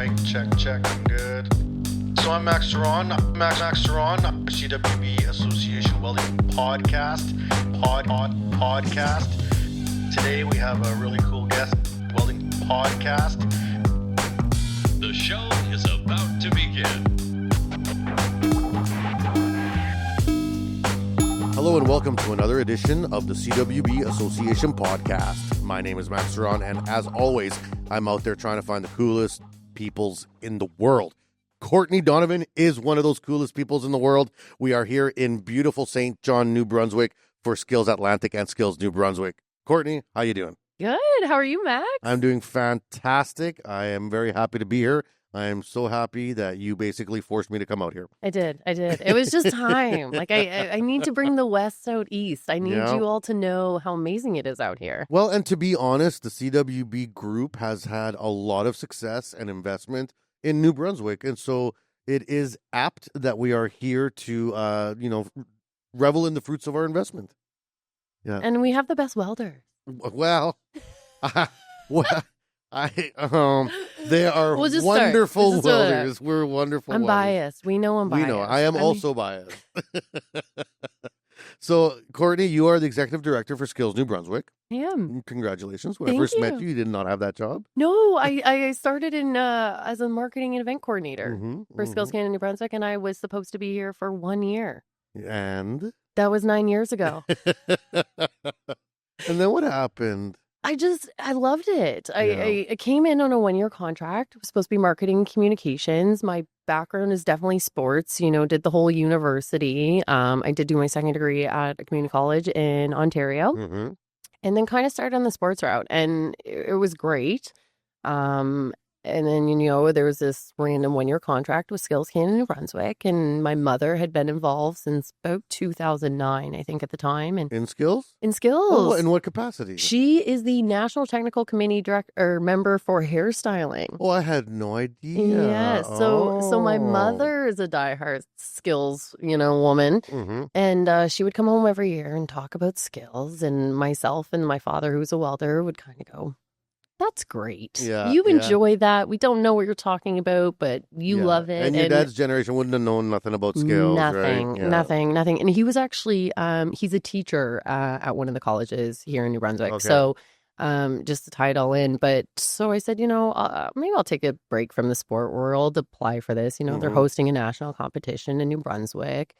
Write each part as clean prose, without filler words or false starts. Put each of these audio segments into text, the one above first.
Check. Good. So I'm Max Ceron. CWB Association Welding podcast. Today we have a really cool guest. Welding podcast. The show is about to begin. Hello and welcome to another edition of the CWB Association podcast. My name is Max Ceron, and as always, I'm out there trying to find the coolest peoples in the world. Courtney Donovan is one of those coolest peoples in the world. We are here in beautiful St. John, New Brunswick for Skills Atlantic and Skills New Brunswick. Courtney, how you doing? Good. How are you, Max? I'm doing fantastic. I am very happy to be here. I am so happy that you basically forced me to come out here. I did. It was just time. Like I need to bring the West out east. I need you all to know how amazing it is out here. Well, and to be honest, the CWB group has had a lot of success and investment in New Brunswick. And so it is apt that we are here to, revel in the fruits of our investment. Yeah. And we have the best welders. Well, they are wonderful welders. We're wonderful I'm welders. biased. We know I'm biased. We know. I am also biased. So, Courtney, you are the executive director for Skills New Brunswick. I am. Congratulations. When I first met you did not have that job. No, I started in as a marketing and event coordinator for Skills Canada New Brunswick, and I was supposed to be here for 1 year. And? That was 9 years ago. And then what happened? I loved it. I came in on a 1-year contract. It was supposed to be marketing and communications. My background is definitely sports, did the whole university. I did do my second degree at a community college in Ontario and then kind of started on the sports route, and it was great. And then, there was this random 1-year contract with Skills Canada New Brunswick, and my mother had been involved since about 2009, I think, at the time. And in Skills? In Skills. Oh, in what capacity? She is the National Technical Committee member for hairstyling. Oh, I had no idea. Yeah, so my mother is a diehard Skills, woman, and she would come home every year and talk about Skills, and myself and my father, who's a welder, would kind of go, that's great. Yeah, you enjoy that. We don't know what you're talking about, but you love it. And your dad's generation wouldn't have known nothing about Skills, nothing, right? Yeah. Nothing. And he was actually, he's a teacher at one of the colleges here in New Brunswick. Okay. So just to tie it all in. But so I said, maybe I'll take a break from the sport world, apply for this. They're hosting a national competition in New Brunswick.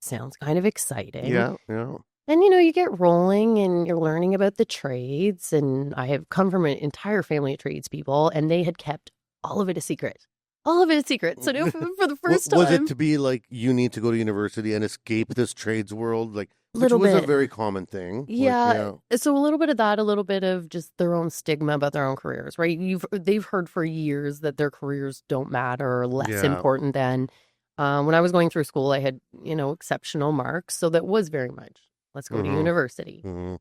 Sounds kind of exciting. Yeah. And, you get rolling and you're learning about the trades. And I have come from an entire family of tradespeople, and they had kept all of it a secret. So for the first time. Was it to be like, you need to go to university and escape this trades world? Like, which was a very common thing. Yeah. So a little bit of that, a little bit of just their own stigma about their own careers, right? They've heard for years that their careers don't matter or less important than. When I was going through school, I had, exceptional marks. So that was very much, let's go to university. And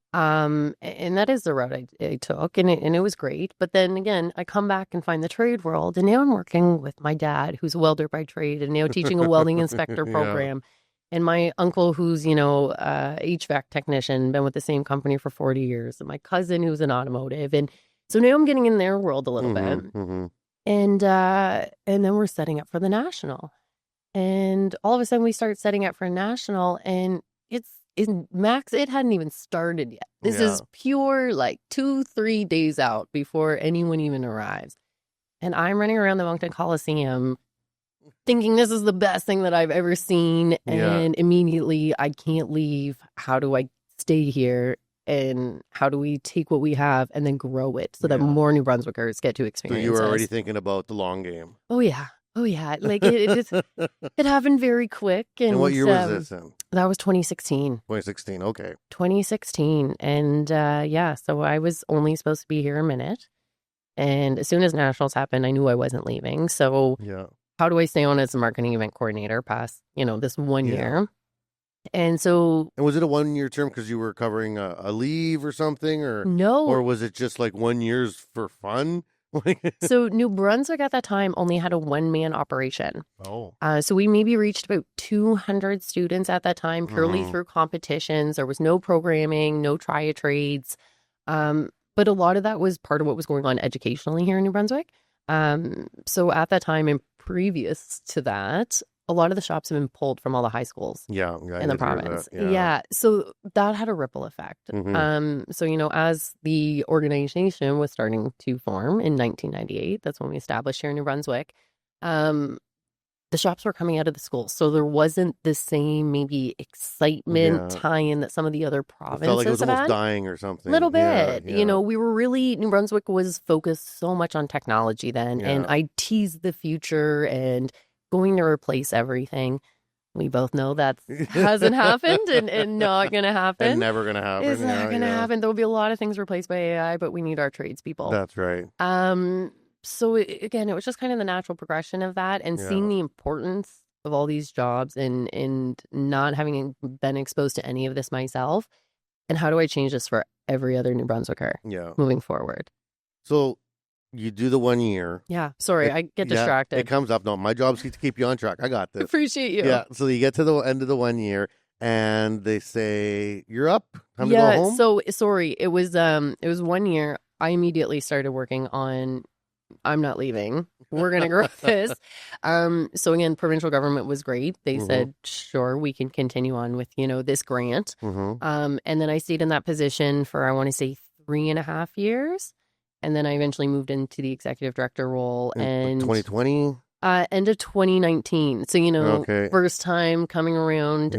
that is the route I took, and it was great. But then again, I come back and find the trade world, and now I'm working with my dad, who's a welder by trade, and now teaching a welding inspector program. And my uncle, who's, HVAC technician, been with the same company for 40 years, and my cousin, who's an automotive. And so now I'm getting in their world a little bit. And then we're setting up for the national. And all of a sudden we start setting up for a national, and Max, it hadn't even started yet. This is pure 2-3 days out before anyone even arrives. And I'm running around the Moncton Coliseum thinking this is the best thing that I've ever seen. And immediately I can't leave. How do I stay here? And how do we take what we have and then grow it so that more New Brunswickers get to experience it? So you were already thinking about the long game. Oh, yeah. Like it happened very quick. And what year was this then? That was 2016. 2016, okay. 2016. And so I was only supposed to be here a minute. And as soon as nationals happened, I knew I wasn't leaving. So how do I stay on as a marketing event coordinator past, this 1 year? And so... And was it a 1-year term because you were covering a leave or something? Or no. Or was it just 1 year's for fun? So New Brunswick at that time only had a one-man operation. Oh. So we maybe reached about 200 students at that time purely through competitions. There was no programming, no try-a-trades. But a lot of that was part of what was going on educationally here in New Brunswick. So at that time and previous to that, a lot of the shops have been pulled from all the high schools Yeah, in the did hear province. that. Yeah. So that had a ripple effect. So, as the organization was starting to form in 1998, that's when we established here in New Brunswick, the shops were coming out of the schools. So there wasn't the same maybe excitement tie-in that some of the other provinces It felt like it was have almost had. dying or something. A little bit. Yeah. We were really, New Brunswick was focused so much on technology then, and IT's the future and going to replace everything. We both know that hasn't happened and not going to happen. And never going to happen. It's not going to happen. There will be a lot of things replaced by AI, but we need our tradespeople. That's right. So again, it was just kind of the natural progression of that, and seeing the importance of all these jobs and not having been exposed to any of this myself. And how do I change this for every other New Brunswicker moving forward? So you do the 1 year. Yeah. Sorry, I get distracted. It comes up. No, my job is to keep you on track. I got this. Appreciate you. Yeah. So you get to the end of the 1 year and they say, you're up. Time to go home. So sorry, it was 1 year. I immediately started working on, I'm not leaving. We're going to grow this. So again, provincial government was great. They said, sure, we can continue on with, this grant. And then I stayed in that position for, I want to say 3.5 years. And then I eventually moved into the executive director role. And 2020? End of 2019. So, first time coming around,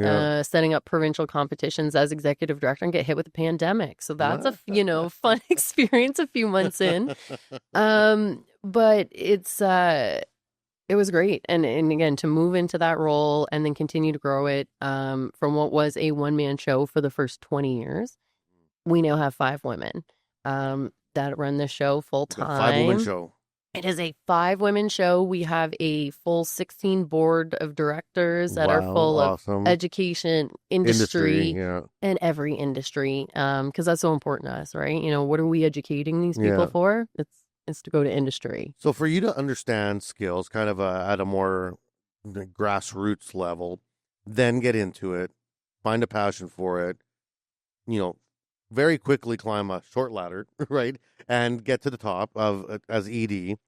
setting up provincial competitions as executive director and get hit with a pandemic. So that's a, fun experience a few months in. But it was great. And again, to move into that role and then continue to grow it from what was a one-man show for the first 20 years, we now have 5 women that run the show full time. 5-woman show. It is a 5-women show. We have a full 16 board of directors that are full of education, industry and every industry. Because that's so important to us, right? What are we educating these people for? It's to go to industry. So for you to understand skills kind of at a more grassroots level, then get into it, find a passion for it, very quickly climb a short ladder, right? And get to the top of as ED.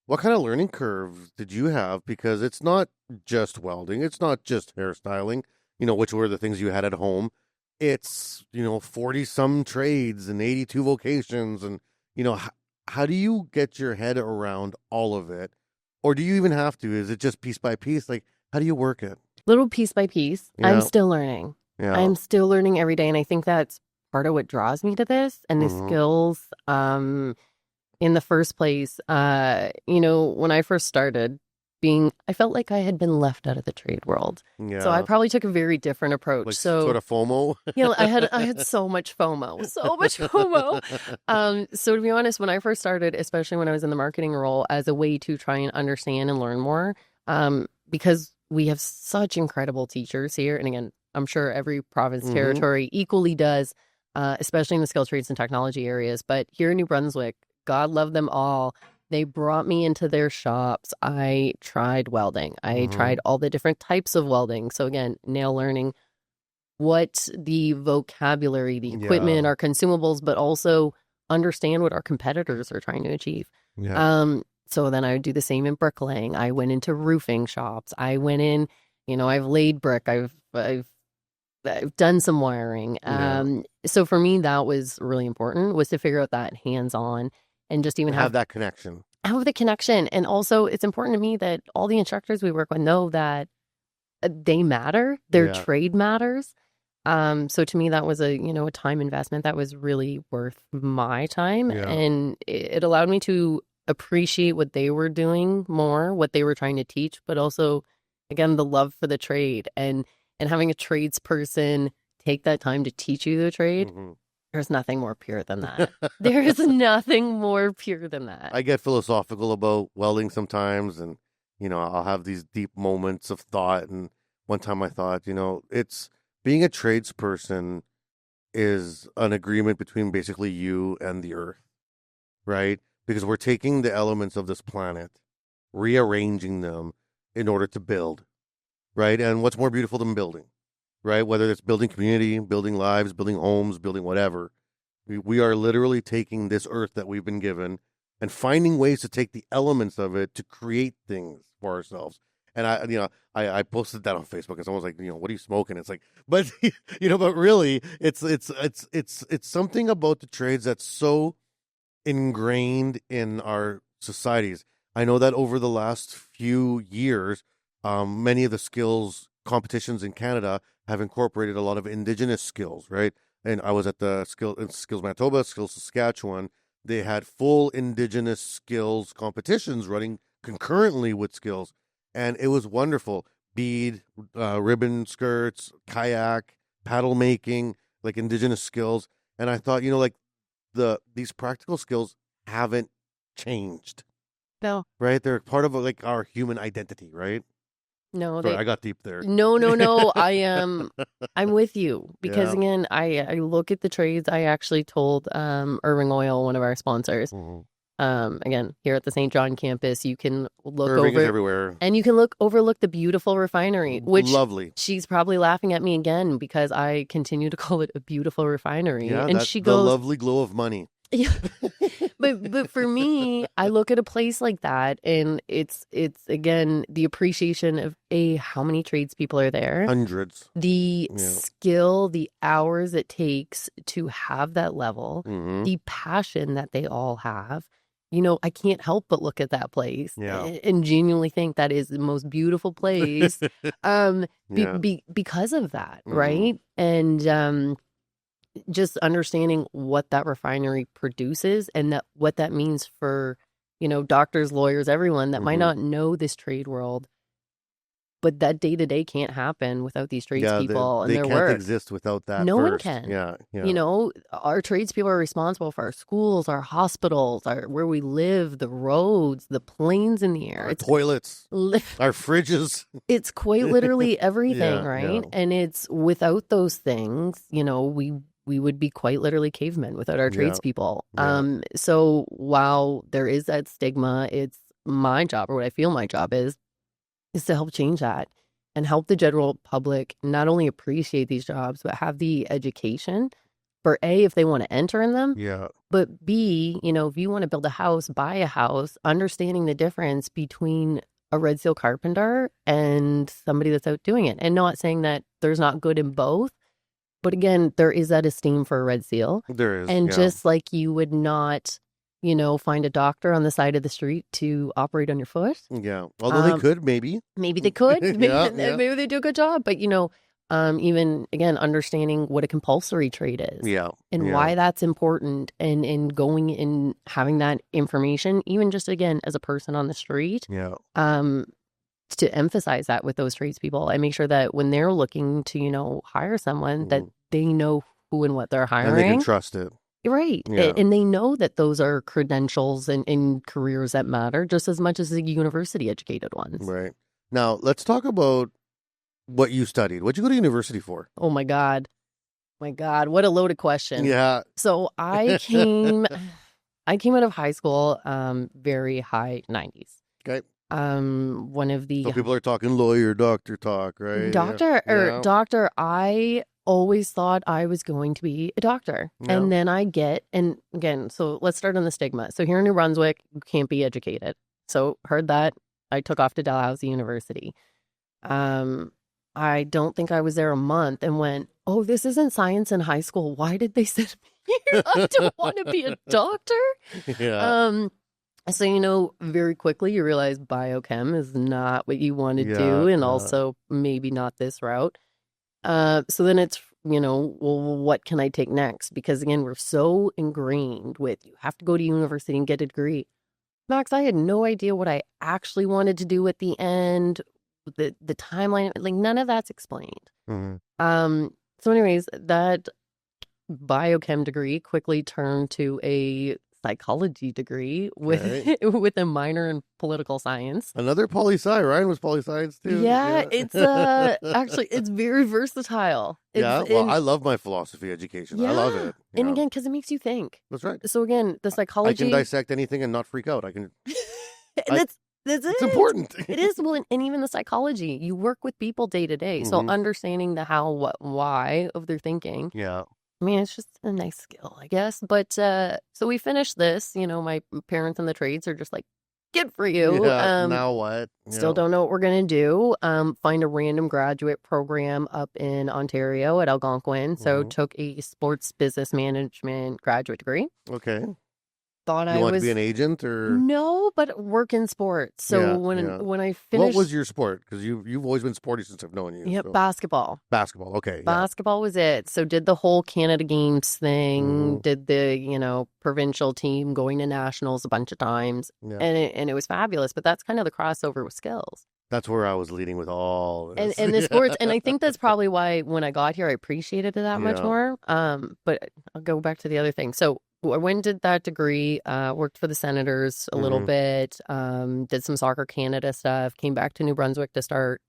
What kind of learning curve did you have? Because it's not just welding. It's not just hairstyling, which were the things you had at home. It's, 40 some trades and 82 vocations. And, how do you get your head around all of it? Or do you even have to? Is it just piece by piece? Like, how do you work it? Little piece by piece. Yeah. I'm still learning. Yeah. I'm still learning every day. And I think that's part of what draws me to this and the skills in the first place. When I first started I felt like I had been left out of the trade world. Yeah. So I probably took a very different approach. Like so sort of FOMO. I had so much FOMO, So to be honest, when I first started, especially when I was in the marketing role, as a way to try and understand and learn more, because we have such incredible teachers here. And again, I'm sure every province, territory equally does, especially in the skilled trades and technology areas. But here in New Brunswick, God love them all. They brought me into their shops. I tried welding. I tried all the different types of welding. So again, now learning what the vocabulary, the equipment, our consumables, but also understand what our competitors are trying to achieve. Yeah. So then I would do the same in bricklaying. I went into roofing shops. I went in, I've laid brick. I've done some wiring. So for me, that was really important, was to figure out that hands-on and just even have that connection. Have the connection. And also it's important to me that all the instructors we work with know that they matter. Their trade matters. So to me, that was a time investment that was really worth my time. Yeah. And it allowed me to appreciate what they were doing more, what they were trying to teach, but also, again, the love for the trade and having a tradesperson take that time to teach you the trade. There's nothing more pure than that. There is nothing more pure than that. I get philosophical about welding sometimes, and, I'll have these deep moments of thought. And one time I thought, it's being a tradesperson is an agreement between basically you and the earth, right? Because we're taking the elements of this planet, rearranging them in order to build, right? And what's more beautiful than building? Right? Whether it's building community, building lives, building homes, building whatever. We are literally taking this earth that we've been given and finding ways to take the elements of it to create things for ourselves. And I posted that on Facebook, and someone's like, what are you smoking? It's like, but but really, it's something about the trades that's so ingrained in our societies. I know that over the last few years, many of the skills competitions in Canada have incorporated a lot of Indigenous skills, right? And I was at the Skills Manitoba, Skills Saskatchewan. They had full Indigenous skills competitions running concurrently with skills. And it was wonderful. Bead, ribbon skirts, kayak, paddle making, like Indigenous skills. And I thought, these practical skills haven't changed. No. Right? They're part of like our human identity, right? No, Sorry, I got deep there. No. I'm with you because again, I look at the trades. I actually told Irving Oil, one of our sponsors, again here at the St. John campus, you can look Irving over is everywhere, and you can overlook the beautiful refinery. Which lovely. She's probably laughing at me again because I continue to call it a beautiful refinery. Yeah, and that's she the goes, lovely glow of money. Yeah. But for me, I look at a place like that, and it's again the appreciation of how many tradespeople are there, hundreds, the skill, the hours it takes to have that level, the passion that they all have. I can't help but look at that place and genuinely think that is the most beautiful place, because of that, right? And just understanding what that refinery produces and what that means for, doctors, lawyers, everyone that might not know this trade world, but that day to day can't happen without these tradespeople and their work. They can't exist without that. No one can. Yeah. Our tradespeople are responsible for our schools, our hospitals, where we live, the roads, the planes in the air. Our toilets, our fridges. It's quite literally everything, right? Yeah. And it's without those things, we would be quite literally cavemen without our tradespeople. Yeah. So while there is that stigma, it's my job, or what I feel my job is to help change that and help the general public not only appreciate these jobs, but have the education for A, if they want to enter in them, but B, if you want to build a house, buy a house, understanding the difference between a red seal carpenter and somebody that's out doing it. And not saying that there's not good in both. But again, there is that esteem for a red seal. There is. And just like you would not, find a doctor on the side of the street to operate on your foot. Yeah. Although they could, maybe. Maybe they could. Maybe they do a good job. But, even, again, understanding what a compulsory trade is. Yeah. And why that's important. And going and having that information, even just, again, as a person on the street. Yeah. To emphasize that with those tradespeople and make sure that when they're looking to, hire someone, that they know who and what they're hiring. And they can trust it. Right. Yeah. And they know that those are credentials and careers that matter just as much as the university educated ones. Right. Now, let's talk about what you studied. What'd you go to university for? Oh, my God. What a loaded question. Yeah. So I came out of high school, very high 90s. Okay. One of the... So people are talking lawyer, doctor talk, right? Doctor, I always thought I was going to be a doctor. Yeah. And then and again, so let's start on the stigma. So here in New Brunswick, you can't be educated. So heard that. I took off to Dalhousie University. I don't think I was there a month and went, oh, this isn't science in high school. Why did they send me here? I don't want to be a doctor. Yeah. So, very quickly you realize biochem is not what you want to do, and also maybe not this route. So then it's, well, what can I take next? Because again, we're so ingrained with you have to go to university and get a degree. Max, I had no idea what I actually wanted to do at the end, the timeline, like none of that's explained. Mm-hmm. So anyways, that biochem degree quickly turned to a psychology degree with a minor in political science. Another poli-sci. Ryan was poli-science too. Yeah. It's actually it's very versatile. I love my philosophy education. I love it. And again, because it makes you think. That's right. So again, the psychology. I can dissect anything and not freak out. I can. That's it's important. It is. Well, and even the psychology, you work with people day to day. So understanding the how, what, why of their thinking. Yeah. I mean, it's just a nice skill, I guess. But so we finished this. My parents in the trades are just like, good for you. Yeah, now what? Still don't know what we're going to do. Find a random graduate program up in Ontario at Algonquin. So took a sports business management graduate degree. Okay. Thought You I want was to be an agent or? no, but work in sports. So when I finished, what was your sport? Because you've always been sporty since I've known you. Yep, so. basketball. Basketball. Okay. Basketball was it. So did the whole Canada Games thing. Did the provincial team going to nationals a bunch of times, and it was fabulous. But that's kind of the crossover with skills. That's where I was leading with all this. And the sports, and I think that's probably why when I got here, I appreciated it that much more. But I'll go back to the other thing. So I went and did that degree, worked for the Senators a little bit, did some Soccer Canada stuff, came back to New Brunswick to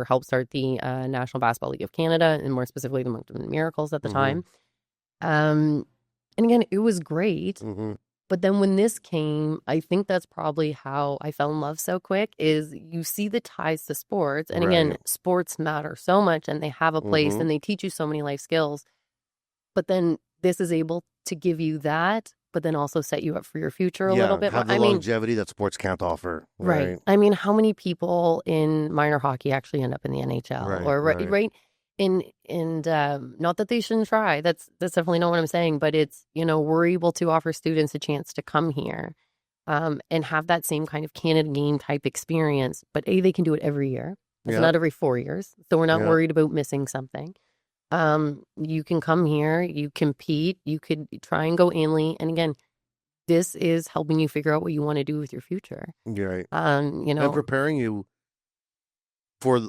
help start the National Basketball League of Canada, and more specifically the Moncton Miracles at the time. And again, it was great. But then when this came, I think that's probably how I fell in love so quick, is you see the ties to sports. And again, sports matter so much, and they have a place, and they teach you so many life skills. But then this is able to give you that, but then also set you up for your future a little bit. Have the longevity that sports can't offer. Right. I mean, how many people in minor hockey actually end up in the NHL? Right. And not that they shouldn't try. That's definitely not what I'm saying. But it's, we're able to offer students a chance to come here and have that same kind of Canada game type experience. But they can do it every year. It's not every 4 years. So we're not worried about missing something. You can come here, you compete, you could try and go inly. And again, this is helping you figure out what you want to do with your future. Right. And preparing you for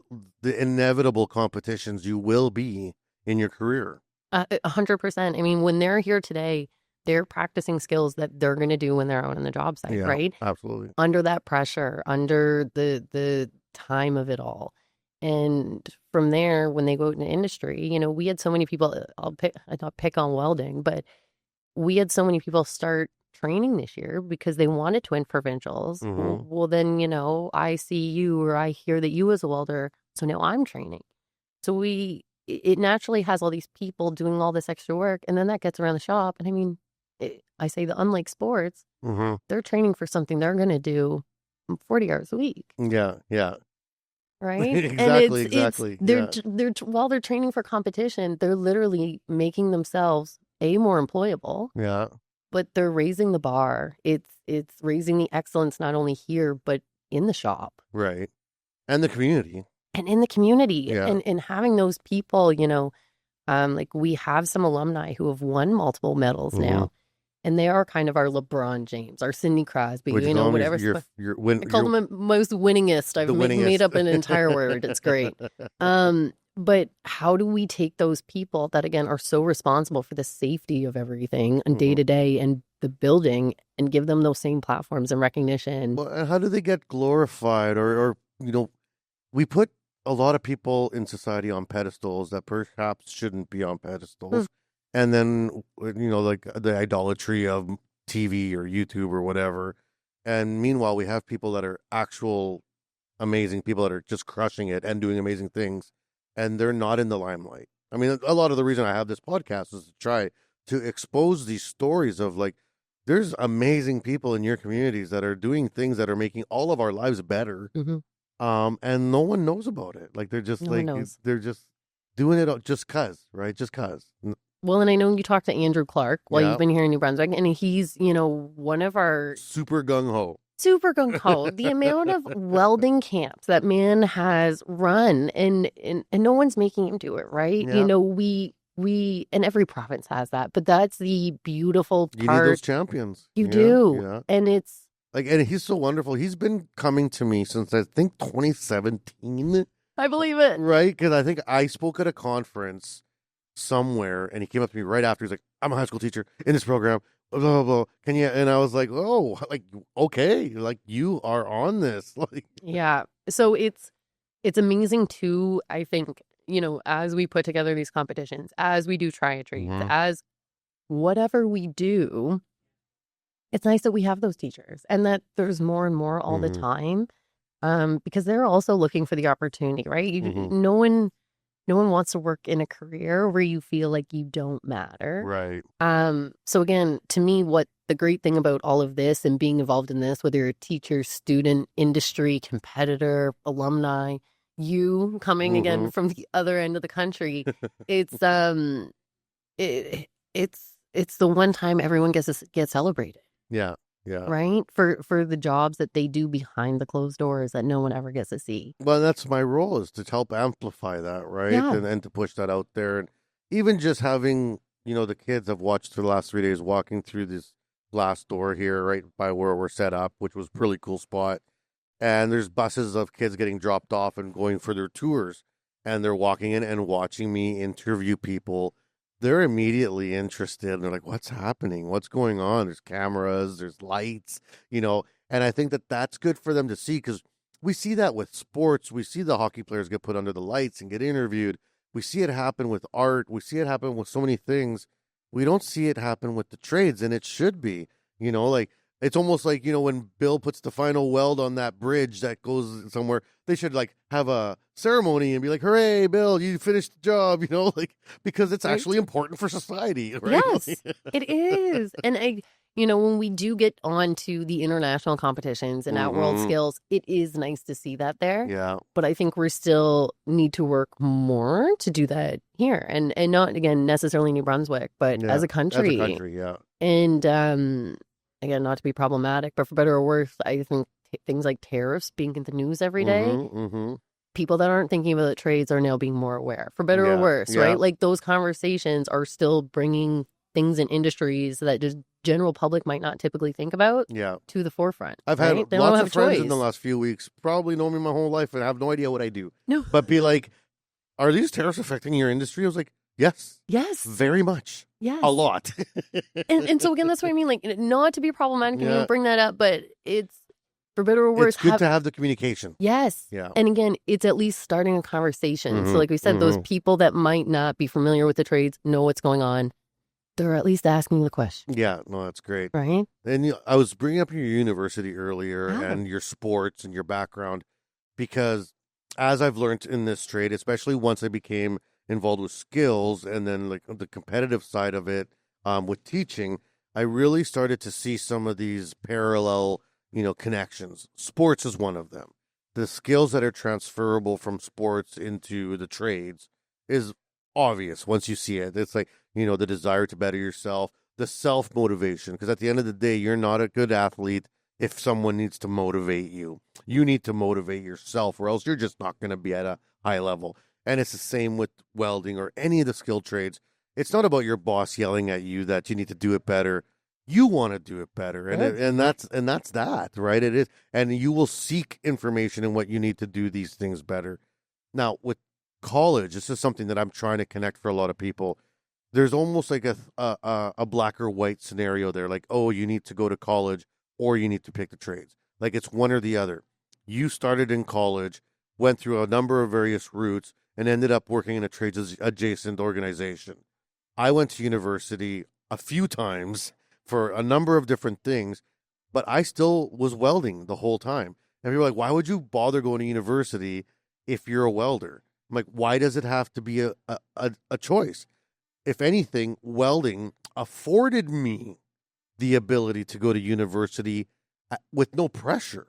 the inevitable competitions you will be in your career. 100%. I mean, when they're here today, they're practicing skills that they're going to do when they're out on the job site, right? Absolutely. Under that pressure, under the time of it all. And from there, when they go into industry, we had so many people, I don't pick on welding, but we had so many people start training this year because they wanted to win provincials. Well, then, I see you, or I hear that you as a welder, so now I'm training. So it naturally has all these people doing all this extra work, and then that gets around the shop. And I mean, I say that unlike sports, they're training for something they're going to do 40 hours a week. Yeah. Right? Exactly. They're while they're training for competition, they're literally making themselves more employable. Yeah. But they're raising the bar. It's raising the excellence not only here but in the shop. Right. And the community. And in the community. Yeah. And having those people, like we have some alumni who have won multiple medals now. And they are kind of our LeBron James, our Sidney Crosby, whatever. I call them most winningest. I've made up an entire word. It's great. But how do we take those people that, again, are so responsible for the safety of everything and day to day and the building and give them those same platforms and recognition? Well, and how do they get glorified? Or we put a lot of people in society on pedestals that perhaps shouldn't be on pedestals. And then, like the idolatry of TV or YouTube or whatever. And meanwhile, we have people that are actual amazing people that are just crushing it and doing amazing things. And they're not in the limelight. I mean, a lot of the reason I have this podcast is to try to expose these stories of like, there's amazing people in your communities that are doing things that are making all of our lives better. And no one knows about it. Like they're just they're just doing it just cause, right? Just cause. Well, and I know you talked to Andrew Clark while you've been here in New Brunswick, and he's, one of our super gung-ho. The amount of welding camps that man has run, and no one's making him do it, right? Yeah. We and every province has that, but that's the beautiful part. You need those champions. You do. Yeah. And it's like, and he's so wonderful. He's been coming to me since I think 2017. I believe it. Right? Because I think I spoke at a conference somewhere, and he came up to me right after. He's like, "I'm a high school teacher in this program. Blah, blah, blah. Can you?" And I was like, "Oh, like okay, like you are on this." Like, yeah. So it's amazing too. I think as we put together these competitions, as we do triathletes, as whatever we do, it's nice that we have those teachers and that there's more and more all the time, because they're also looking for the opportunity, right? No no one wants to work in a career where you feel like you don't matter. Right. So again, to me, what the great thing about all of this and being involved in this, whether you're a teacher, student, industry, competitor, alumni, you coming again from the other end of the country, it's it's the one time everyone gets to get celebrated. Yeah. Yeah. Right? For the jobs that they do behind the closed doors that no one ever gets to see. Well, that's my role, is to help amplify that, right? Yeah. And to push that out there. And even just having, the kids I've watched for the last 3 days walking through this glass door here, right by where we're set up, which was a really cool spot. And there's buses of kids getting dropped off and going for their tours. And they're walking in and watching me interview people. They're immediately interested. And they're like, what's happening? What's going on? There's cameras, there's lights, and I think that that's good for them to see, because we see that with sports. We see the hockey players get put under the lights and get interviewed. We see it happen with art. We see it happen with so many things. We don't see it happen with the trades, and it should be, like, it's almost like, when Bill puts the final weld on that bridge that goes somewhere, they should like have a ceremony and be like, hooray, Bill, you finished the job, because it's actually important for society. Right? Yes, it is. And when we do get on to the international competitions and at World Skills, it is nice to see that there. Yeah. But I think we still need to work more to do that here. And not, again, necessarily New Brunswick, but as a country. As a country, yeah. And, again, not to be problematic, but for better or worse, I think things like tariffs being in the news every day, people that aren't thinking about the trades are now being more aware, for better or worse, right? Like those conversations are still bringing things in industries that just general public might not typically think about to the forefront. I've had lots of friends in the last few weeks, probably know me my whole life and have no idea what I do. No. But be like, are these tariffs affecting your industry? I was like, yes. Yes. Very much. Yes. A lot. and so again, that's what I mean. Like, not to be problematic and even bring that up, but it's, for better or worse, it's good to have the communication. Yes. Yeah. And again, it's at least starting a conversation. So like we said, those people that might not be familiar with the trades know what's going on. They're at least asking the question. Yeah, no, that's great. Right? And I was bringing up your university earlier and your sports and your background, because as I've learned in this trade, especially once I became involved with skills and then like the competitive side of it with teaching, I really started to see some of these parallel, connections. Sports is one of them. The skills that are transferable from sports into the trades is obvious once you see it. It's like, the desire to better yourself, the self-motivation, because at the end of the day, you're not a good athlete if someone needs to motivate you. You need to motivate yourself, or else you're just not going to be at a high level. And it's the same with welding or any of the skill trades. It's not about your boss yelling at you that you need to do it better. You want to do it better, and that's that, right? It is, and you will seek information in what you need to do these things better. Now, with college, this is something that I'm trying to connect for a lot of people. There's almost like a black or white scenario there, like, oh, you need to go to college or you need to pick the trades. Like, it's one or the other. You started in college, went through a number of various routes, and ended up working in a trades adjacent organization. I went to university a few times for a number of different things, but I still was welding the whole time. And people are like, why would you bother going to university if you're a welder? I'm like, why does it have to be a choice? If anything, welding afforded me the ability to go to university with no pressure,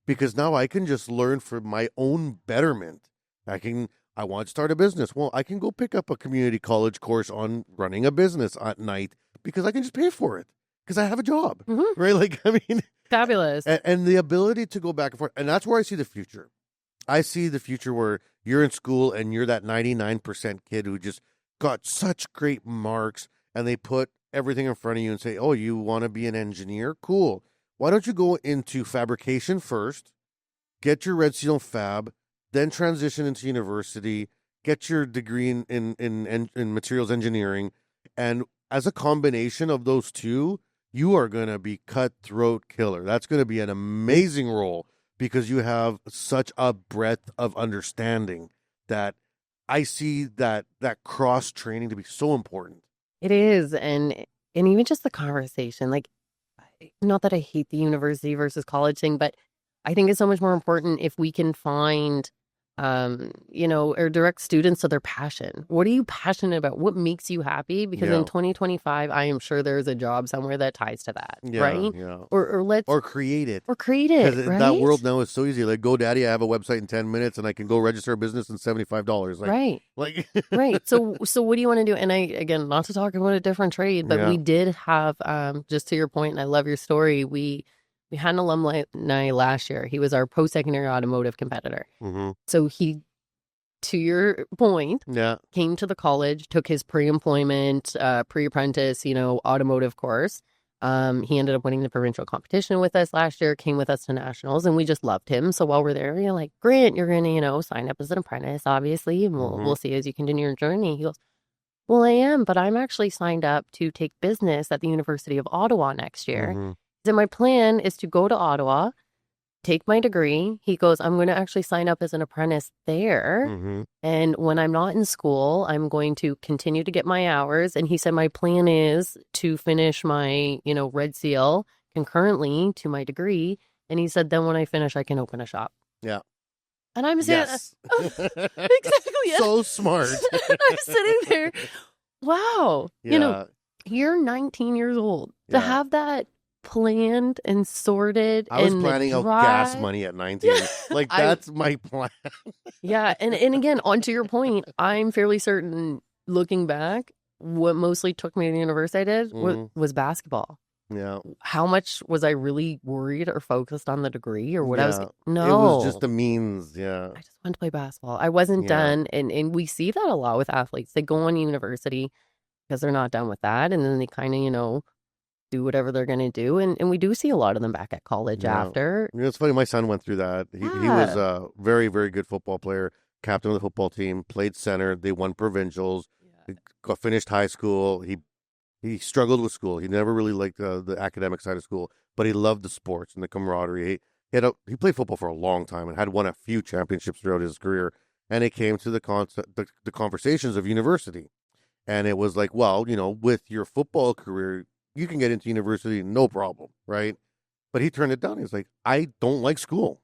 because now I can just learn for my own betterment. I want to start a business. Well, I can go pick up a community college course on running a business at night because I can just pay for it because I have a job, right? Like, I mean, fabulous. And the ability to go back and forth. And that's where I see the future. I see the future where you're in school and you're that 99% kid who just got such great marks, and they put everything in front of you and say, oh, you want to be an engineer? Cool. Why don't you go into fabrication first, get your red seal fab, then transition into university, get your degree in materials engineering, and as a combination of those two, you are going to be cutthroat killer. That's going to be an amazing role because you have such a breadth of understanding that I see that cross training to be so important. It is, and even just the conversation, like, not that I hate the university versus college thing, but I think it's so much more important if we can find or direct students to their passion. What are you passionate about? What makes you happy? Because in 2025, I am sure there's a job somewhere that ties to that, right? Yeah. Or create it. Because right? That world now is so easy. Like GoDaddy, I have a website in 10 minutes and I can go register a business in $75. Right. Right. So what do you want to do? And again, not to talk about a different trade, but we did have, just to your point, and I love your story, we had an alumni last year. He was our post-secondary automotive competitor. Mm-hmm. So he, to your point, came to the college, took his pre-employment, pre-apprentice, automotive course. He ended up winning the provincial competition with us last year, came with us to nationals, and we just loved him. So while we're there, you're like, Grant, you're going to, sign up as an apprentice, obviously, and we'll see as you continue your journey. He goes, well, I am, but I'm actually signed up to take business at the University of Ottawa next year. Mm-hmm. So my plan is to go to Ottawa, take my degree. He goes, I'm going to actually sign up as an apprentice there. Mm-hmm. And when I'm not in school, I'm going to continue to get my hours. And he said, my plan is to finish my, Red Seal concurrently to my degree. And he said, then when I finish, I can open a shop. Yeah. And I'm saying, exactly. So smart. I'm sitting there. Wow. Yeah. You're 19 years old to have that planned and sorted. I was planning out gas money at 19. Like, that's my plan. Yeah. And again, onto your point, I'm fairly certain, looking back, what mostly took me to the university I did was basketball. Yeah. How much was I really worried or focused on the degree or what I was? No. It was just a means. Yeah. I just wanted to play basketball. I wasn't done. And we see that a lot with athletes. They go on university because they're not done with that. And then they kind of, do whatever they're going to do. And we do see a lot of them back at college after. It's funny. My son went through that. He was a very, very good football player, captain of the football team, played center. They won provincials, finished high school. He struggled with school. He never really liked the academic side of school, but he loved the sports and the camaraderie. He played football for a long time and had won a few championships throughout his career. And it came to the conversations of university. And it was like, well, with your football career, you can get into university, no problem, right? But he turned it down. He was like, I don't like school.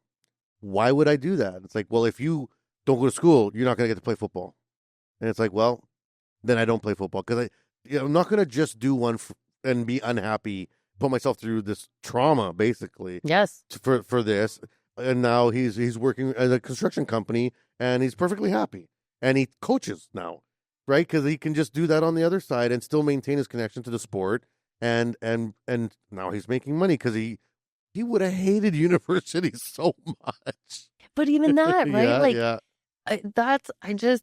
Why would I do that? It's like, well, if you don't go to school, you're not going to get to play football. And it's like, well, then I don't play football because I'm not going to just do one and be unhappy, put myself through this trauma, basically. Yes. For this. And now he's working at a construction company and he's perfectly happy. And he coaches now, right? Because he can just do that on the other side and still maintain his connection to the sport. And now he's making money because he would have hated university so much. But even that, right?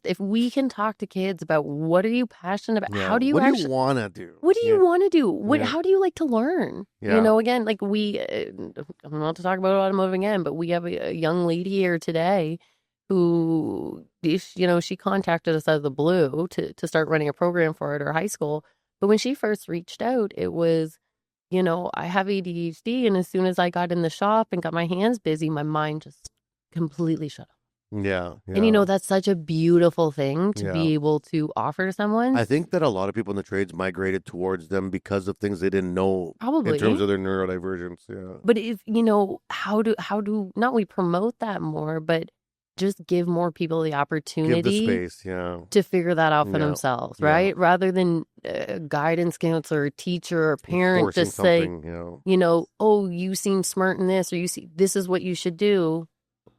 If we can talk to kids about what are you passionate about? How do you what do you want to do? What do you want to do? How do you like to learn? Yeah. Again, like I'm not to talk about automotive again, but we have a young lady here today who, she contacted us out of the blue to start running a program for her at her high school. But when she first reached out, it was, I have ADHD. And as soon as I got in the shop and got my hands busy, my mind just completely shut off. Yeah. And, that's such a beautiful thing to be able to offer to someone. I think that a lot of people in the trades migrated towards them because of things they didn't know. Probably. In terms of their neurodivergence. Yeah. But if, how do not we promote that more, but just give more people the opportunity, give the space, to figure that out for themselves, right? Rather than a guidance counselor, or teacher, or parent just say, oh, you seem smart in this, or this is what you should do.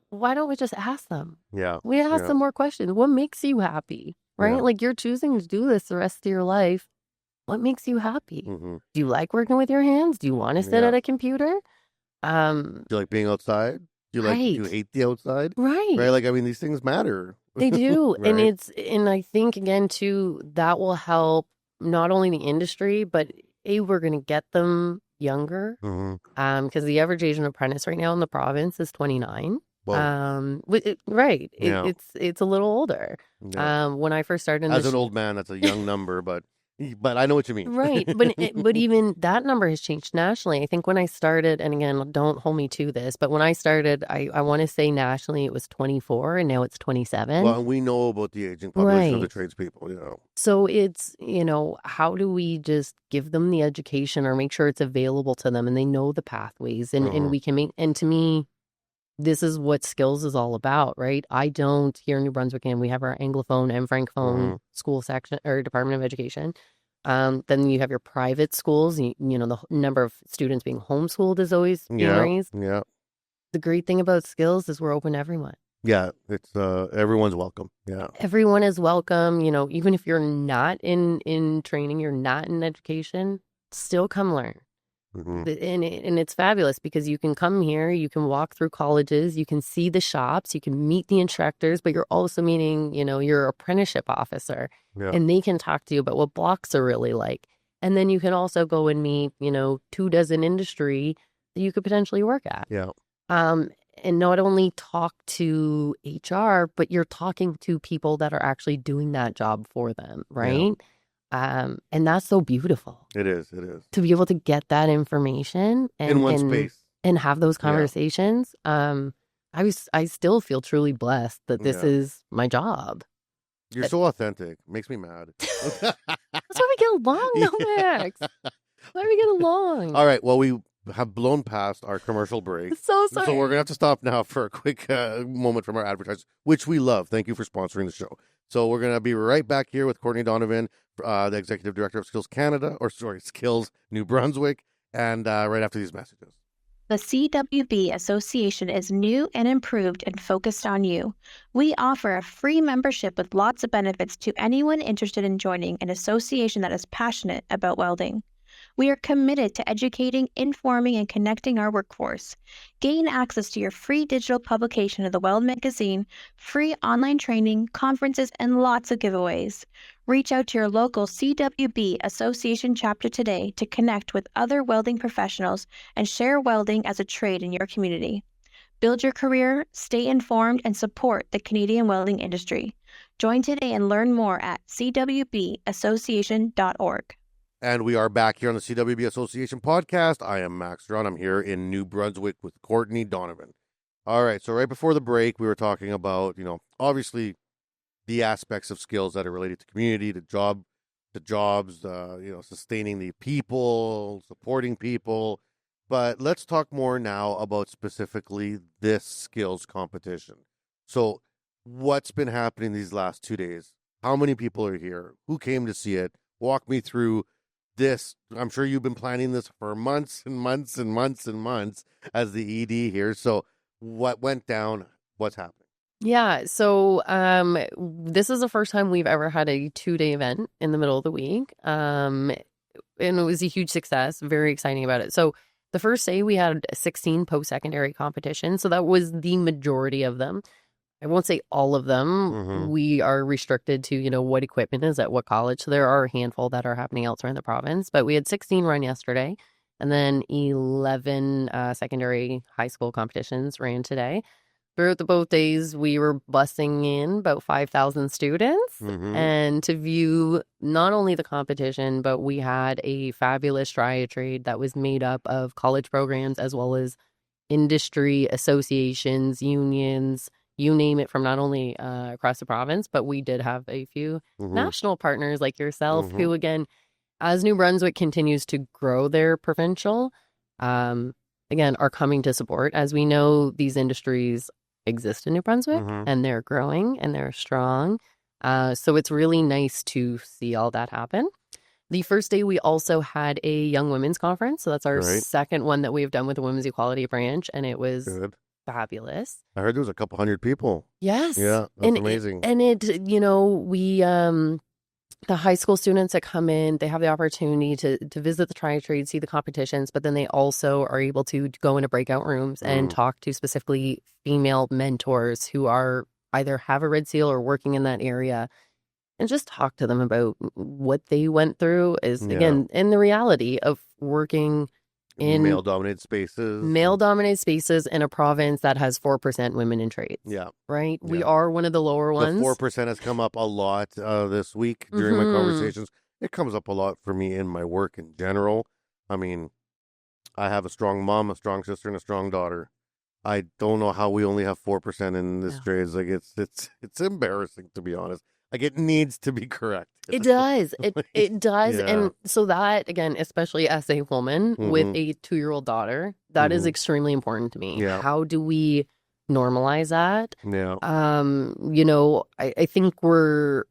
Why don't we just ask them? Yeah, we ask them more questions. What makes you happy, right? Yeah. Like you're choosing to do this the rest of your life. What makes you happy? Mm-hmm. Do you like working with your hands? Do you want to sit at a computer? Do you like being outside? Do you hate the outside? Right. Like, these things matter. They do. Right? And I think, again, too, that will help not only the industry, but we're going to get them younger. Mm-hmm. Because the average age of an apprentice right now in the province is 29. Well, It's a little older. Yeah. When I first started as an old man, that's a young number, but I know what you mean. Right. But even that number has changed nationally. I think when I started, and again, don't hold me to this, but when I started, I want to say nationally it was 24 and now it's 27. Well, we know about the aging population of the tradespeople, So it's, how do we just give them the education or make sure it's available to them and they know the pathways and we can make, and to me, this is what skills is all about, right? I don't, here in New Brunswick, and we have our Anglophone and Francophone school section or Department of Education. Then you have your private schools. You know, the number of students being homeschooled is always being raised. Yeah. The great thing about skills is we're open to everyone. Yeah, it's everyone's welcome. Yeah. Everyone is welcome. You know, even if you're not in training, you're not in education, still come learn. And it's fabulous because you can come here, you can walk through colleges, you can see the shops, you can meet the instructors, but you're also meeting, you know, your apprenticeship officer, and they can talk to you about what blocks are really like. And then you can also go and meet, you know, 24 industry that you could potentially work at. Yeah. And not only talk to HR, but you're talking to people that are actually doing that job for them, right? And that's so beautiful. It is. To be able to get that information and, in one space and have those conversations. I still feel truly blessed that this is my job. You're so authentic. Makes me mad. That's why we get along, though, Max. That's why we get along. All right. Well, we have blown past our commercial break. So sorry. So we're going to have to stop now for a quick moment from our advertisers, which we love. Thank you for sponsoring the show. So we're going to be right back here with Courtney Donovan, the Executive Director of Skills Canada, Skills New Brunswick, and right after these messages. The CWB Association is new and improved and focused on you. We offer a free membership with lots of benefits to anyone interested in joining an association that is passionate about welding. We are committed to educating, informing, and connecting our workforce. Gain access to your free digital publication of the Weld magazine, free online training, conferences, and lots of giveaways. Reach out to your local CWB Association chapter today to connect with other welding professionals and share welding as a trade in your community. Build your career, stay informed, and support the Canadian welding industry. Join today and learn more at cwbassociation.org. And we are back here on the CWB Association podcast. I am Max Ceron. I'm here in New Brunswick with Courtney Donovan. All right, so right before the break, we were talking about, you know, obviously the aspects of skills that are related to community, to jobs, you know, sustaining the people, supporting people. But let's talk more now about specifically this skills competition. So what's been happening these last 2 days? How many people are here? Who came to see it? Walk me through this. I'm sure you've been planning this for months and months and months and months as the ED here. So what went down? What's happening? Yeah. So this is the first time we've ever had a 2-day event in the middle of the week. And it was a huge success. Very exciting about it. So the first day we had 16 post-secondary competitions. So that was the majority of them. I won't say all of them. We are restricted to, you know, what equipment is at what college. So there are a handful that are happening elsewhere in the province. But we had 16 run yesterday, and then 11 secondary high school competitions ran today. Throughout the both days, we were busing in about 5,000 students and to view not only the competition, but we had a fabulous triad that was made up of college programs as well as industry associations, unions, you name it, from not only across the province, but we did have a few national partners like yourself who, again, as New Brunswick continues to grow their provincial, again, are coming to support. As we know, these industries exist in New Brunswick and they're growing and they're strong. So it's really nice to see all that happen. The first day, we also had a Young Women's Conference. So that's our second one that we've done with the Women's Equality Branch. And it was fabulous. I heard there was a couple hundred people. Yes. Yeah, that's amazing. And it, you know, we, the high school students that come in, they have the opportunity to visit the tri-trade, see the competitions, but then they also are able to go into breakout rooms and talk to specifically female mentors who are either have a red seal or working in that area, and just talk to them about what they went through is, again, in the reality of working in male-dominated spaces in a province that has 4% women in trades. Yeah. Right? We are one of the lower ones. The 4% has come up a lot this week during my conversations. It comes up a lot for me in my work in general. I mean, I have a strong mom, a strong sister, and a strong daughter. I don't know how we only have 4% in this trade. Like it's embarrassing, to be honest. Like, it needs to be correct. It does. It does. Yeah. And so that, again, especially as a woman with a 2-year-old daughter, that is extremely important to me. Yeah. How do we normalize that. Yeah. I think we're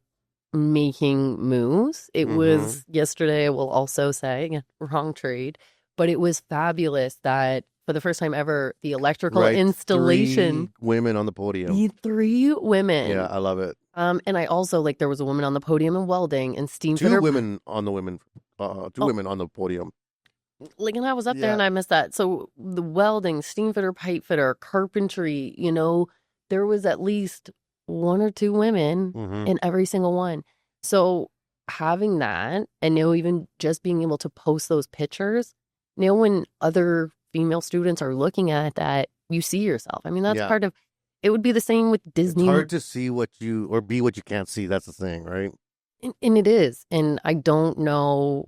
making moves. It was yesterday, I will also say, again, wrong trade, but it was fabulous that for the first time ever, the electrical installation. 3 women on the podium. The 3 women. Yeah, I love it. And I also, like, there was a woman on the podium in welding and steam 2 fitter. women on the women podium. Like, and I was up there and I missed that. So the welding, steam fitter, pipe fitter, carpentry, there was at least 1 or 2 women in every single one. So having that, and now even just being able to post those pictures, when other female students are looking at that, you see yourself. I mean, that's part of it. Would be the same with Disney. It's hard to see or be what you can't see. That's the thing, right? And it is. And I don't know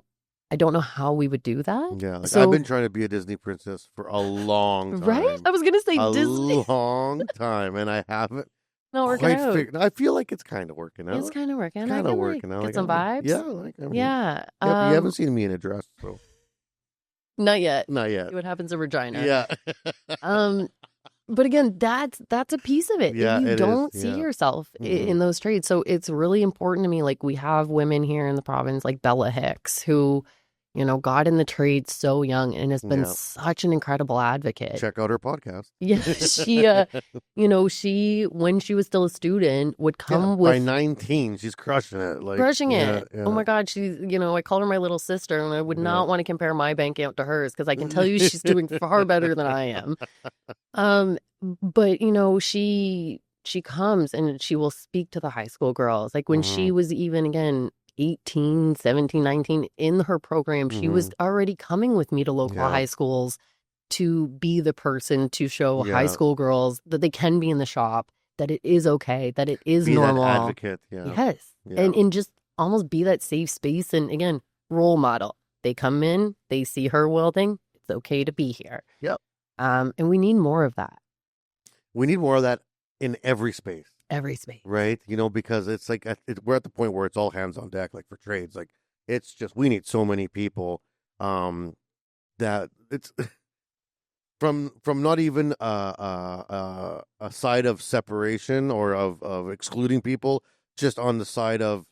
how we would do that. Yeah, I've been trying to be a Disney princess for a long time. Right? I was going to say Disney. A long time, and I haven't. Not working out. I feel like it's kind of working out. It's kind of working out. Kind of working out. Get some vibes? Yeah. Yeah. You haven't seen me in a dress, so. Not yet. Not yet. See what happens in Regina. Yeah. But again, that's a piece of it. Yeah, you don't is. see Yeah. yourself in those trades. So it's really important to me. Like, we have women here in the province, like Bella Hicks, who, got in the trade so young and has been such an incredible advocate. Check out her podcast. Yeah, she, when she was still a student, would come with... By 19, she's crushing it. Crushing it. Yeah. Oh my God, she's, I called her my little sister, and I would not want to compare my bank account to hers, because I can tell you she's doing far better than I am. But, she comes and she will speak to the high school girls. Like, when she was even, again, 18, 17, 19 in her program, she was already coming with me to local high schools to be the person to show high school girls that they can be in the shop, that it is okay, that it is be normal. That advocate, Yes. Yeah. And just almost be that safe space. And again, role model. They come in, they see her welding. It's okay to be here. Yep. And we need more of that. We need more of that in every space. Every space. Right? Because it's like, we're at the point where it's all hands on deck, like for trades. Like, it's just, we need so many people that it's from not even a side of separation or of excluding people, just on the side of,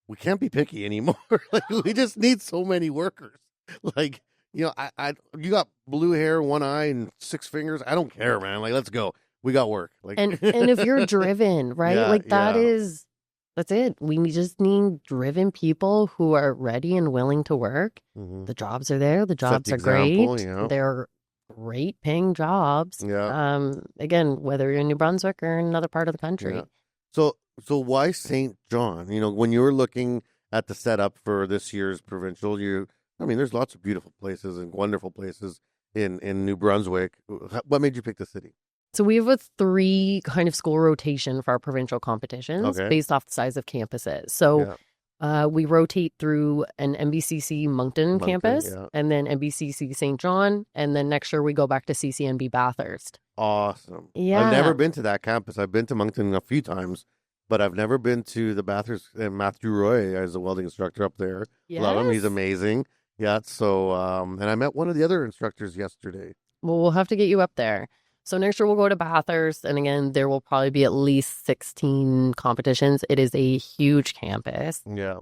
we can't be picky anymore. Like, we just need so many workers. Like, you got blue hair, 1 eye, and 6 fingers. I don't care, man. Like, let's go. We got work. Like, and if you're driven, right? That's it. We just need driven people who are ready and willing to work. The jobs are there. The jobs are great. They're great paying jobs. Yeah. Again, whether you're in New Brunswick or in another part of the country. Yeah. So why St. John? When you were looking at the setup for this year's Provincial, there's lots of beautiful places and wonderful places in New Brunswick. What made you pick the city? So we have a 3 kind of school rotation for our provincial competitions based off the size of campuses. So we rotate through an MBCC Moncton campus and then MBCC St. John. And then next year we go back to CCNB Bathurst. Awesome. Yeah. I've never been to that campus. I've been to Moncton a few times, but I've never been to the Bathurst. And Matthew Roy is a welding instructor up there. Yes. Love him. He's amazing. Yeah. So, and I met one of the other instructors yesterday. Well, we'll have to get you up there. So next year we'll go to Bathurst, and again, there will probably be at least 16 competitions. It is a huge campus. Yeah.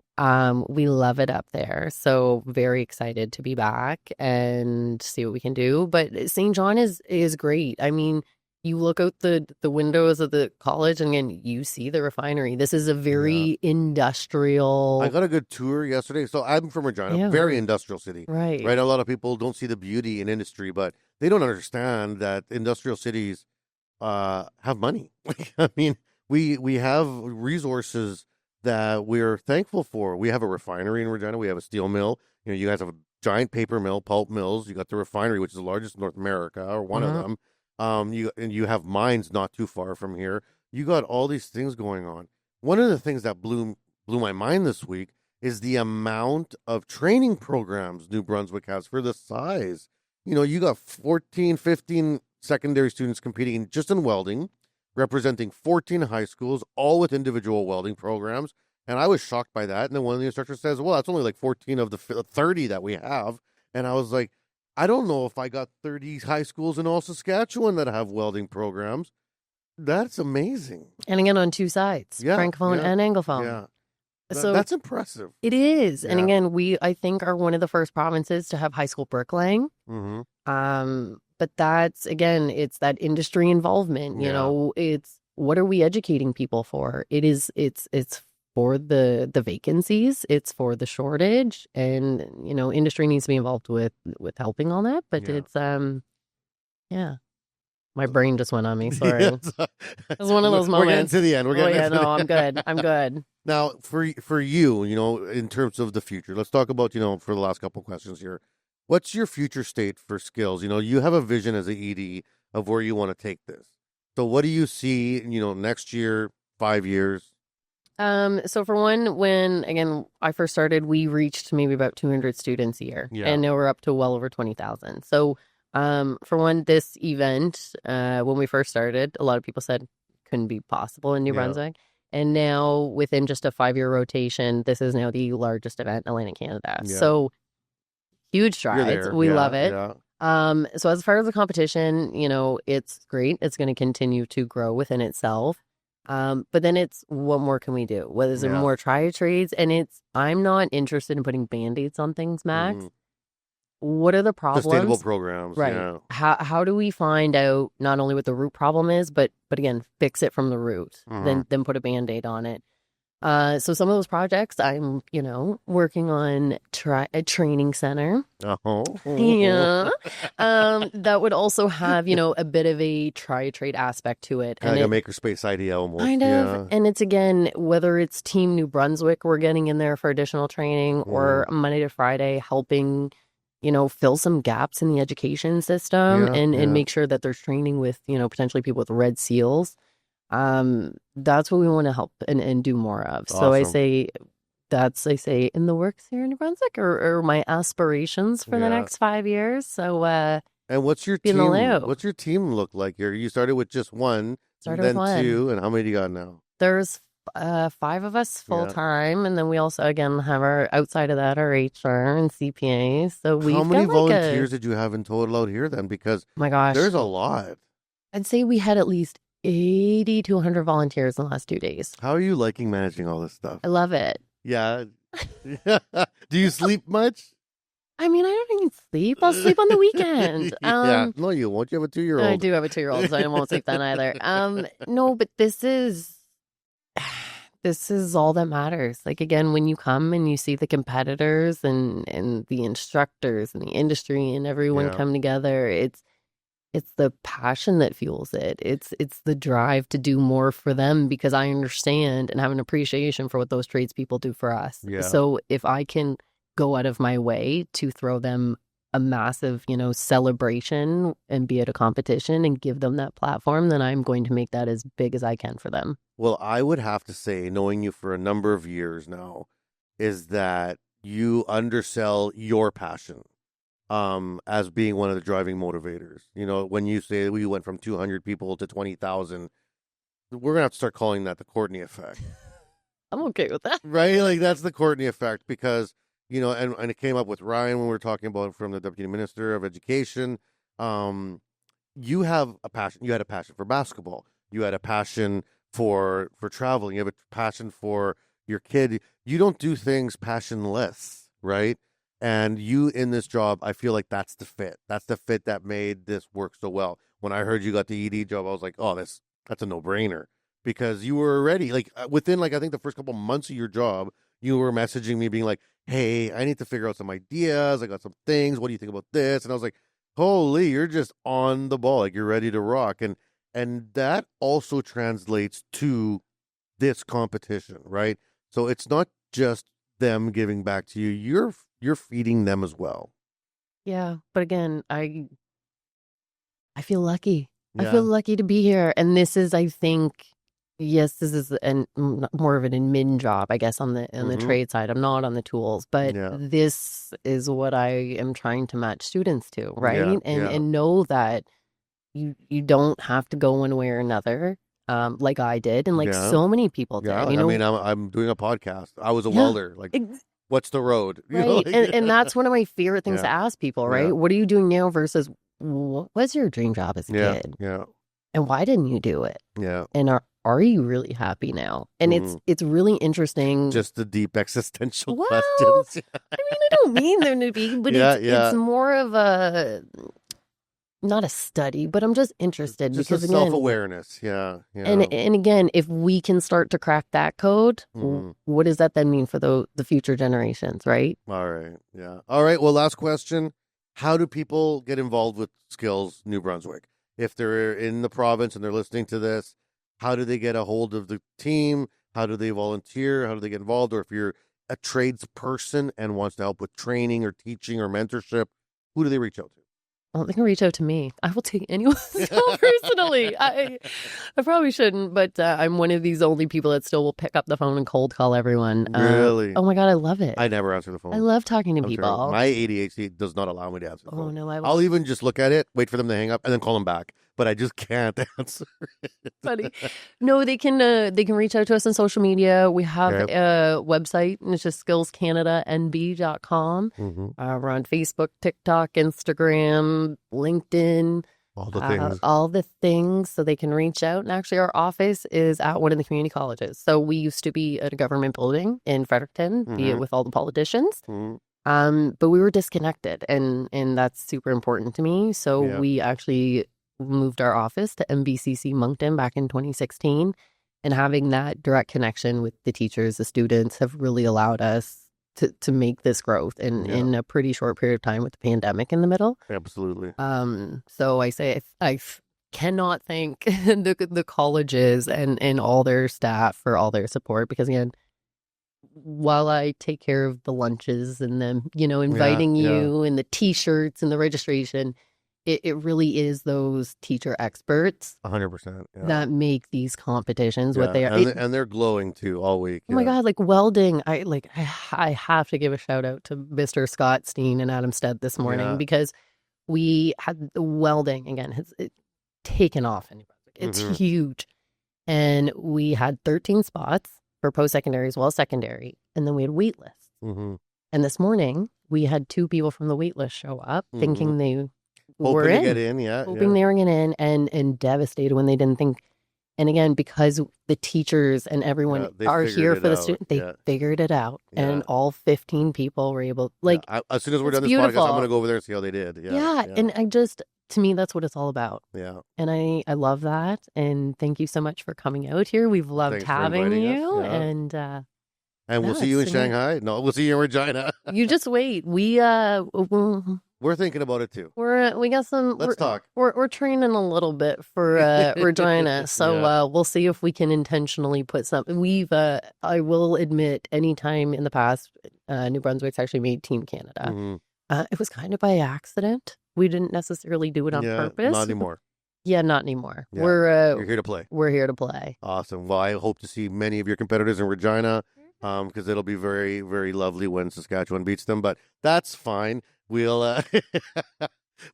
We love it up there. So very excited to be back and see what we can do. But St. John is great. I mean, you look out the windows of the college, and again, you see the refinery. This is a very industrial. I got a good tour yesterday. So I'm from Regina, very industrial city. Right. A lot of people don't see the beauty in industry, but they don't understand that industrial cities have money. I mean, we have resources that we're thankful for. We have a refinery in Regina. We have a steel mill. You guys have a giant paper mill, pulp mills. You got the refinery, which is the largest in North America, or one of them. You have mines not too far from here. You got all these things going on. One of the things that blew my mind this week is the amount of training programs New Brunswick has for the size. You got 14, 15 secondary students competing just in welding, representing 14 high schools, all with individual welding programs. And I was shocked by that. And then one of the instructors says, well, that's only like 14 of the 30 that we have. And I was like, I don't know if I got 30 high schools in all Saskatchewan that have welding programs. That's amazing. And again, on two sides, Yeah, francophone yeah, and anglophone. Yeah. So That's impressive. it is. And Yeah. again, we, I think, are one of the first provinces to have high school bricklaying. Mm-hmm. But that's, again, it's that industry involvement. You Yeah. know, it's what are we educating people for? It's for the vacancies, it's for the shortage, and you know, industry needs to be involved with helping on that. But Yeah. it's yeah. My brain just went on me. Sorry. Yes. It was one of those We're getting moments. to the end. We're Oh getting yeah, to the no, I'm end. good. I'm good. Now, for you, you know, in terms of the future, let's talk about, you know, for the last couple of questions here. What's your future state for Skills? You know, you have a vision as an ED of where you want to take this. So what do you see, you know, next year, 5 years? So for one, when again I first started, we reached maybe about 200 students a year, Yeah. and now we're up to well over 20,000. So, for one, this event, when we first started, a lot of people said couldn't be possible in New Yeah. Brunswick, and now within just a 5-year rotation, this is now the largest event in Atlantic Canada. Yeah. So huge You're strides. there. We Yeah, love it. Yeah. So as far as the competition, you know, it's great. It's going to continue to grow within itself. But then it's what more can we do? What is there Yeah. more trades? And I'm not interested in putting band-aids on things, Max. Mhm. What are the problems? Sustainable programs. Right. Yeah. How do we find out not only what the root problem is, but again, fix it from the root, Mhm. then put a band-aid on it. So some of those projects I'm, you know, working on a training center. Oh. Yeah. That would also have, you know, a bit of a trade aspect to it. Kind of like a makerspace idea almost. Kind of. Yeah. And it's, again, whether it's Team New Brunswick, we're getting in there for additional training, or Monday to Friday helping, you know, fill some gaps in the education system, Yeah, and yeah. make sure that there's training with, you know, potentially people with red seals. That's what we want to help and do more of. So I Awesome. say in the works here in New Brunswick, or my aspirations for the Yeah. next 5 years. So And what's your Be in the team? loop. What's your team look like here? You started with just one, Started then with one. 2, and how many do you got now? There's 5 of us full time, and then we also again have our outside of that our HR and CPA. So we've How many got like volunteers did you have in total out here then? Because my gosh, there's a lot. I'd say we had at least 80 to 100 volunteers in the last 2 days. How are you liking managing all this stuff? I love it. Yeah. Do you sleep much? I mean, I don't even sleep. I'll sleep on the weekend. Yeah. No, you won't. You have a 2-year-old. I do have a 2-year-old, so I won't sleep then either. No, but this is all that matters. Like, again, when you come and you see the competitors and the instructors and the industry and everyone Yeah. come together, it's the passion that fuels it. It's the drive to do more for them, because I understand and have an appreciation for what those tradespeople do for us. Yeah. So if I can go out of my way to throw them a massive, you know, celebration and be at a competition and give them that platform, then I'm going to make that as big as I can for them. Well, I would have to say, knowing you for a number of years now, is that you undersell your passion as being one of the driving motivators. You know, when you say we went from 200 people to 20,000, we're going to have to start calling that the Courtney effect. I'm okay with that. Right? Like, that's the Courtney effect, because, you know, and it came up with Ryan when we were talking about from the Deputy Minister of Education. You have a passion. You had a passion for basketball. You had a passion for traveling. You have a passion for your kid. You don't do things passionless, right? And you in this job, I feel like that's the fit. That's the fit that made this work so well. When I heard you got the ED job, I was like, oh, that's a no-brainer, because you were already like within like I think the first couple months of your job, you were messaging me being like, hey, I need to figure out some ideas. I got some things. What do you think about this? And I was like, holy, you're just on the ball. Like, you're ready to rock. And that also translates to this competition, right? So it's not just them giving back to you. You're feeding them as well. Yeah. But again, I feel lucky. I Yeah. feel lucky to be here. And this is, I think, yes, this is more of an admin job, I guess, on the Mhm. trade side. I'm not on the tools, but Yeah. this is what I am trying to match students to, right? Yeah, And yeah. and know that you don't have to go one way or another, like I did, and like Yeah. so many people did. Yeah, You like, know, I mean, I'm doing a podcast. I was a Yeah. welder. Like, ex- what's the road? You know, right? like- And that's one of my favorite things to Yeah. ask people, right? Yeah. What are you doing now versus what was your dream job as a yeah, kid? yeah. And why didn't you do it? Yeah. And are you really happy now? And it's really interesting. Just the deep existential Well, questions. I mean, I don't mean them to be, but it's more of a, not a study, but I'm just interested Just because a again, self-awareness. Yeah. and again, if we can start to crack that code, what does that then mean for the future generations, right? All right. Yeah. All right. Well, last question. How do people get involved with Skills New Brunswick? If they're in the province and they're listening to this, how do they get a hold of the team? How do they volunteer? How do they get involved? Or if you're a tradesperson and wants to help with training or teaching or mentorship, who do they reach out to? Well, they can reach out to me. I will take anyone's call personally. I probably shouldn't, but I'm one of these only people that still will pick up the phone and cold call everyone. Really? Oh my God, I love it. I never answer the phone. I love talking to I'm people. terrible. My ADHD does not allow me to answer the phone. Oh no, I'll even just look at it, wait for them to hang up, and then call them back. But I just can't answer it. Funny. No, they can reach out to us on social media. We have a website, and it's just skillscanadaNB.com. We're on Facebook, TikTok, Instagram, LinkedIn. All the things. All the things, so they can reach out. And actually, our office is at one of the community colleges. So we used to be at a government building in Fredericton, be it with all the politicians. But we were disconnected, and that's super important to me. So we actually moved our office to MBCC Moncton back in 2016, and having that direct connection with the teachers, the students have really allowed us to make this growth in a pretty short period of time with the pandemic in the middle. Absolutely. So I say I cannot thank the colleges and all their staff for all their support, because again, while I take care of the lunches and them, inviting you and the T-shirts and the registration, it really is those teacher experts 100% that make these competitions what they are. And they're glowing too all week. Oh my God, like welding. I have to give a shout out to Mr. Scott Steen and Adam Stead this morning, because we had the welding again has taken off in New Brunswick. It's huge. And we had 13 spots for post-secondary as well as secondary. And then we had wait lists. And this morning we had 2 people from the wait list show up thinking they were hoping to get in, hoping they were going to in, and devastated when they didn't think. And again, because the teachers and everyone are here for the student, they figured it out, and all 15 people were able. As soon as we're done this podcast, I'm going to go over there and see how they did. And to me, that's what it's all about. Yeah, and I love that, and thank you so much for coming out here. We've loved having you, and we'll see you in Shanghai. No, we'll see you in Regina. You just wait. We're thinking about it too. We got some. Let's talk. We're training a little bit for Regina, so we'll see if we can intentionally put something. I will admit, anytime in the past, New Brunswick's actually made Team Canada. It was kind of by accident. We didn't necessarily do it on purpose. Not anymore. Not anymore. Yeah. You're here to play. We're here to play. Awesome. Well, I hope to see many of your competitors in Regina, because it'll be very, very lovely when Saskatchewan beats them. But that's fine. We'll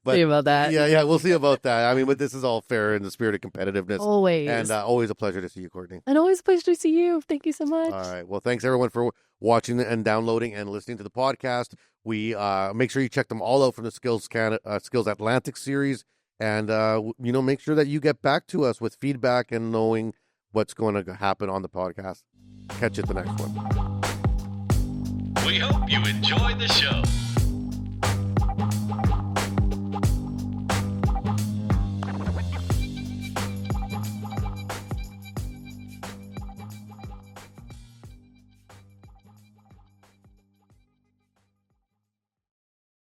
see about that. Yeah, we'll see about that. I mean, but this is all fair in the spirit of competitiveness. Always. And always a pleasure to see you, Courtney. And always a pleasure to see you. Thank you so much. All right. Well, thanks everyone for watching and downloading and listening to the podcast. We make sure you check them all out from the Skills Atlantic series, and make sure that you get back to us with feedback and knowing what's going to happen on the podcast. Catch you at the next one. We hope you enjoyed the show.